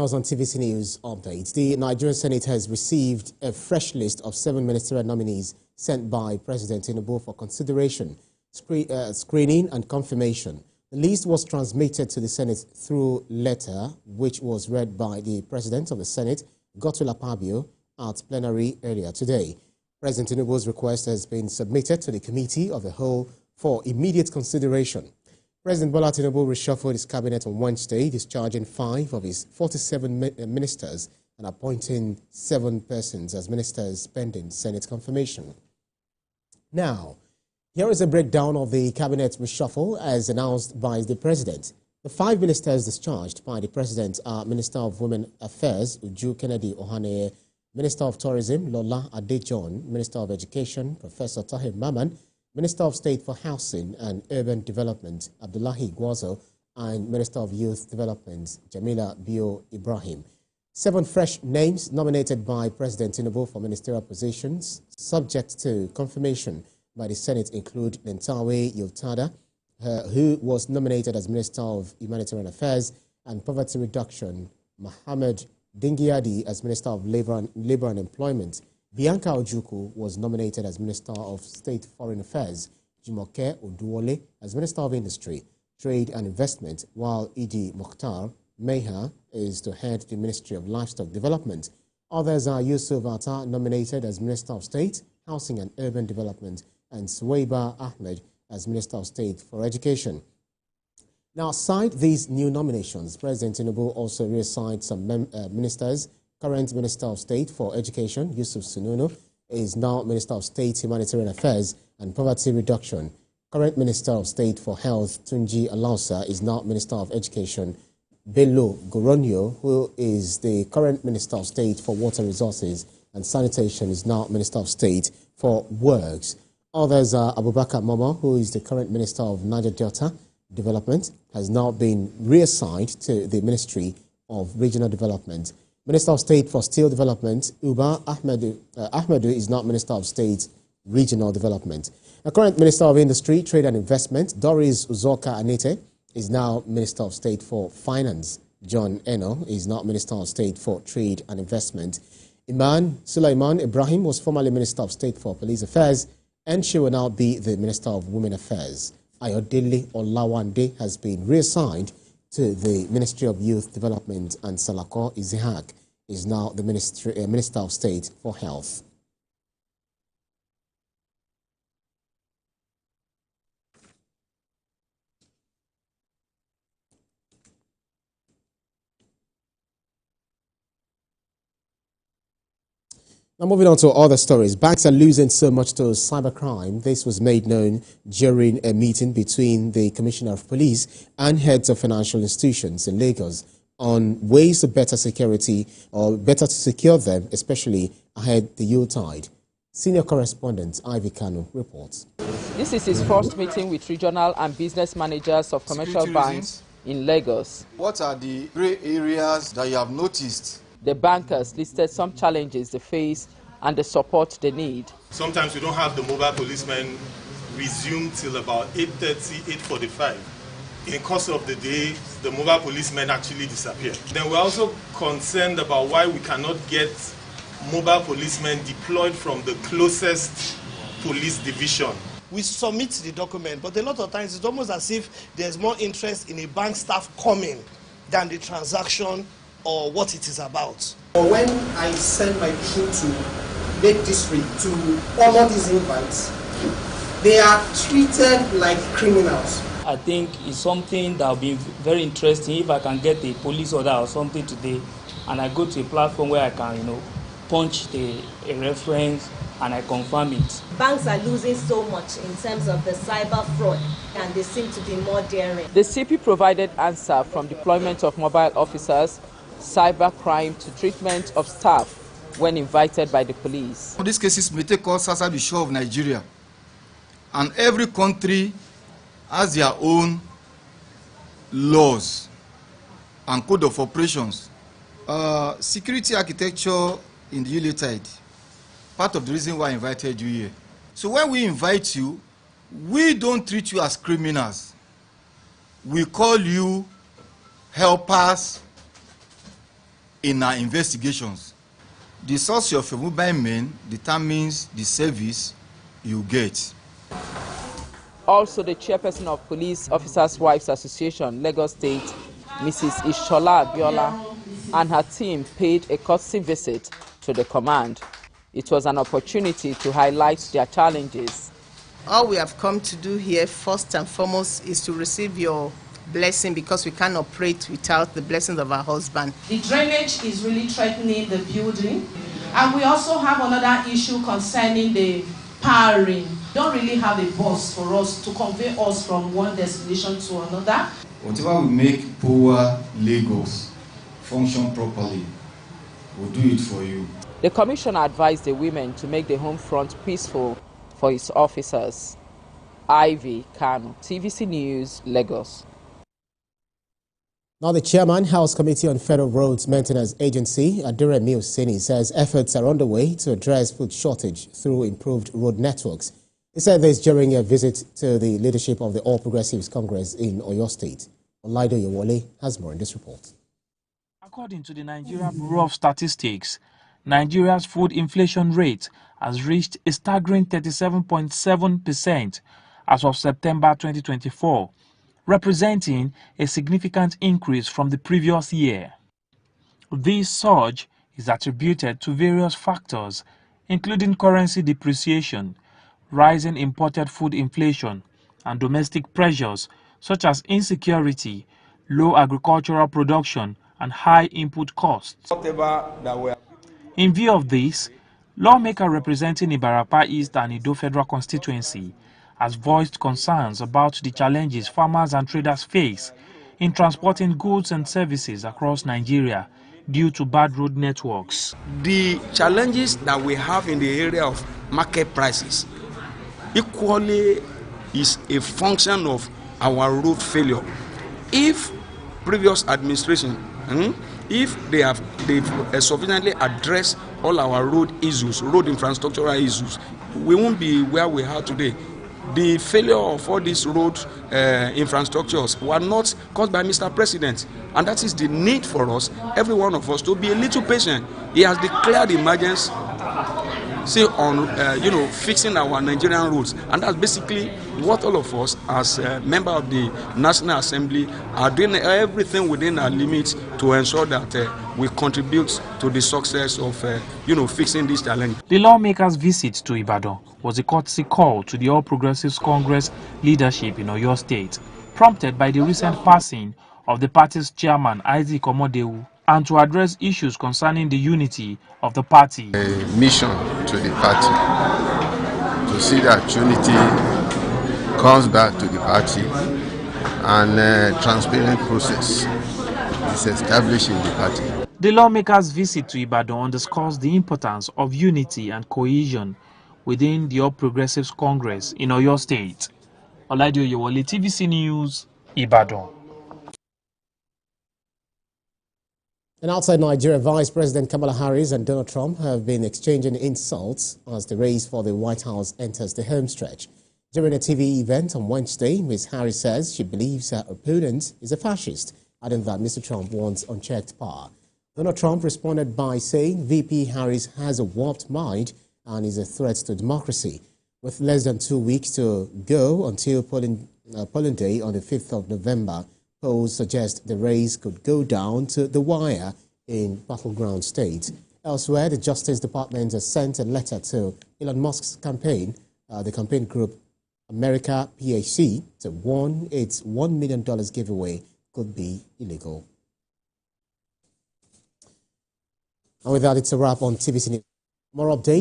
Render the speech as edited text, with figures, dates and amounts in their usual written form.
On TVC News Updates, the Nigerian Senate has received a fresh list of 7 ministerial nominees sent by President Tinubu for consideration, screening and confirmation. The list was transmitted to the Senate through letter, which was read by the President of the Senate, Godswill Akpabio, at plenary earlier today. President Tinubu's request has been submitted to the Committee of the Whole for immediate consideration. President Bola Tinubu reshuffled his cabinet on Wednesday, discharging 5 of his 47 ministers and appointing 7 persons as ministers pending Senate confirmation. Now, here is a breakdown of the cabinet reshuffle as announced by the President. The 5 ministers discharged by the President are Minister of Women Affairs, Uju Kennedy Ohaneye, Minister of Tourism, Lola Adejon, Minister of Education, Professor Tahir Maman, Minister of State for Housing and Urban Development, Abdullahi Gwazo, and Minister of Youth Development, Jamila Bio Ibrahim. 7 fresh names nominated by President Tinubu for ministerial positions, subject to confirmation by the Senate, include Nentawe Yotada, who was nominated as Minister of Humanitarian Affairs and Poverty Reduction, Mohammed Dingyadi as Minister of Labor and Employment. Bianca Ojukwu was nominated as Minister of State Foreign Affairs, Jumoke Oduwole as Minister of Industry, Trade and Investment, while Idi Mokhtar Meha is to head the Ministry of Livestock Development. Others are Yusuf Atta, nominated as Minister of State, Housing and Urban Development, and Suwaiba Ahmed as Minister of State for Education. Now, aside these new nominations, President Tinubu also reassigned some ministers. Current Minister of State for Education, Yusuf Sununu, is now Minister of State, Humanitarian Affairs and Poverty Reduction. Current Minister of State for Health, Tunji Alausa, is now Minister of Education. Bello Goronyo, who is the current Minister of State for Water Resources and Sanitation, is now Minister of State for Works. Others are Abubakar Momo, who is the current Minister of Niger Delta Development, has now been reassigned to the Ministry of Regional Development. Minister of State for Steel Development, Uba Ahmedu is now Minister of State Regional Development. The current Minister of Industry, Trade and Investment, Doris Uzoka Anete, is now Minister of State for Finance. John Eno is now Minister of State for Trade and Investment. Iman Sulaiman Ibrahim was formerly Minister of State for Police Affairs, and she will now be the Minister of Women Affairs. Ayodele Olawande has been reassigned to the Ministry of Youth Development, and Salako Izihak is now the Minister of State for Health. Now, moving on to other stories. Banks are losing so much to cybercrime. This was made known during a meeting between the Commissioner of Police and heads of financial institutions in Lagos on ways of better security or better to secure them, especially ahead the Yuletide. Senior correspondent Ivy Kanu reports. This is his first meeting with regional and business managers of commercial banks in Lagos. What are the grey areas that you have noticed? The bankers listed some challenges they face and the support they need. Sometimes we don't have the mobile policemen resume till about 8:30, 8:45. In the course of the day, the mobile policemen actually disappear. Then we're also concerned about why we cannot get mobile policemen deployed from the closest police division. We submit the document, but a lot of times it's almost as if there's more interest in a bank staff coming than the transaction or what it is about. When I send my people to make this to honor these invites, they are treated like criminals. I think it's something that will be very interesting if I can get a police order or something today and I go to a platform where I can, punch a reference and I confirm it. Banks are losing so much in terms of the cyber fraud and they seem to be more daring. The CP provided answer from deployment of mobile officers, cyber crime to treatment of staff when invited by the police. These cases may take us outside the shore of Nigeria, and every country has their own laws and code of operations. Security architecture in the Yuletide, part of the reason why I invited you here. So when we invite you, we don't treat you as criminals. We call you helpers in our investigations. The source of a mobile man determines the service you get. Also, the chairperson of Police Officers' Wives Association, Lagos State, Mrs. Ishola Abiola, and her team paid a courtesy visit to the command. It was an opportunity to highlight their challenges. All we have come to do here, first and foremost, is to receive your blessing, because we can't operate without the blessings of our husband. The drainage is really threatening the building. And we also have another issue concerning the powering. Don't really have a bus for us to convey us from one destination to another. Whatever will make poor Lagos function properly, we'll do it for you. The commissioner advised the women to make the home front peaceful for his officers. Ivy Kanu, TVC News, Lagos. Now, the chairman, House Committee on Federal Roads Maintenance Agency, Aderemi Oseni, says efforts are underway to address food shortage through improved road networks. He said this during a visit to the leadership of the All Progressives Congress in Oyo State. Olaido Yewole has more in this report. According to the Nigeria Bureau of Statistics, Nigeria's food inflation rate has reached a staggering 37.7% as of September 2024, representing a significant increase from the previous year. This surge is attributed to various factors, including currency depreciation, rising imported food inflation, and domestic pressures such as insecurity, low agricultural production, and high input costs. In view of this, lawmaker representing Ibarapa East and Ido Federal Constituency has voiced concerns about the challenges farmers and traders face in transporting goods and services across Nigeria due to bad road networks. The challenges that we have in the area of market prices equally is a function of our road failure. If previous administration, if they've sufficiently addressed all our road issues, road infrastructural issues, we won't be where we are today. The failure of all these road infrastructures were not caused by Mr. President, and that is the need for us, every one of us, to be a little patient. He has declared emergency on fixing our Nigerian roads, and that's basically what all of us as member of the National Assembly are doing, everything within our limits to ensure that we contribute to the success of fixing this challenge. The lawmaker's visit to Ibadan was a courtesy call to the All Progressives Congress leadership in Oyo State, prompted by the recent passing of the party's chairman Isaac Omodewu, and to address issues concerning the unity of the party. A mission to the party to see that unity comes back to the party, and a transparent process is established in the party. The lawmaker's visit to Ibadan underscores the importance of unity and cohesion within the All Progressives Congress in Oyo State. Olaido Yewole, TVC News, Ibadan. And outside Nigeria, Vice President Kamala Harris and Donald Trump have been exchanging insults as the race for the White House enters the home stretch. During a TV event on Wednesday, Ms. Harris says she believes her opponent is a fascist, adding that Mr. Trump wants unchecked power. Donald Trump responded by saying VP Harris has a warped mind and is a threat to democracy. With less than 2 weeks to go until polling day on the 5th of November, polls suggest the race could go down to the wire in battleground states. Elsewhere, the Justice Department has sent a letter to Elon Musk's campaign, the campaign group America PHC, to warn its $1 million giveaway could be illegal. And with that, it's a wrap on TVC News. More updates.